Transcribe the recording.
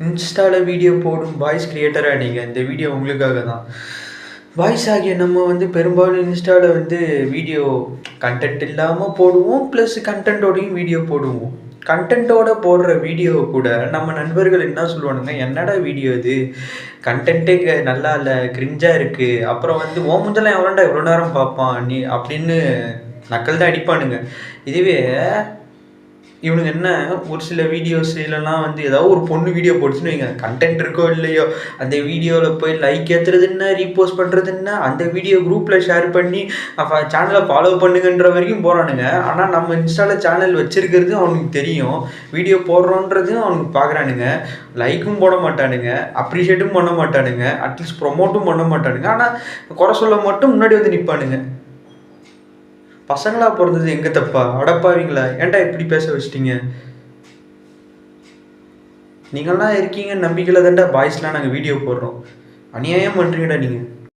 இன்ஸ்டாவில் வீடியோ போடும் வாய்ஸ் கிரியேட்டராக நீங்கள், இந்த வீடியோ உங்களுக்காக தான். வாய்ஸ் ஆகிய நம்ம பெரும்பாலும் இன்ஸ்டாவில் வீடியோ கண்டென்ட் இல்லாமல் போடுவோம், ப்ளஸ் கண்டென்ட்டோடையும் வீடியோ போடுவோம். கண்டென்ட்டோட போடுற வீடியோவை கூட நம்ம நண்பர்கள் என்ன சொல்லுவானுங்க, என்னடா வீடியோ இது, கண்டென்ட்டே நல்லா இல்லை, கிரிஞ்சாக இருக்குது, அப்புறம் ஓ முஞ்செல்லாம் எவ்வளோண்டா இவ்வளோ நேரம் பார்ப்பான் நீ அப்படின்னு நக்கல் தான் அடிப்பானுங்க. இதுவே இவனுங்க என்ன, ஒரு சில வீடியோஸ் இல்லைலாம் ஏதாவது ஒரு பொண்ணு வீடியோ போட்டுச்சுன்னு வைங்க, கண்டென்ட் இருக்கோ இல்லையோ அந்த வீடியோவில் போய் லைக் ஏற்றுறது என்ன, ரீபோஸ்ட் பண்ணுறது என்ன, அந்த வீடியோ குரூப்பில் ஷேர் பண்ணி சேனலை ஃபாலோ பண்ணுங்கன்ற வரைக்கும் போகிறானுங்க. ஆனால் நம்ம இன்ஸ்டாவில் சேனல் வச்சுருக்கிறது அவனுக்கு தெரியும், வீடியோ போடுறோன்றதும் அவனுக்கு பார்க்குறானுங்க. லைக்கும் போட மாட்டானுங்க, அப்ரிஷியேட்டும் பண்ண மாட்டானுங்க, அட்லீஸ்ட் ப்ரொமோட்டும் பண்ண மாட்டானுங்க. ஆனால் குறை சொல்ல மட்டும் முன்னாடி நிற்பானுங்க. பசங்களா பிறந்தது எங்கே தப்பா? அடப்பாவீங்களா, ஏன்டா இப்படி பேச வச்சிட்டீங்க? நீங்கள்லாம் இருக்கீங்க நம்பிக்கையில் தான்டா பாய்ஸ்லாம் நாங்கள் வீடியோ போடுறோம். அநியாயம் பண்ணுறீங்கடா நீங்கள்.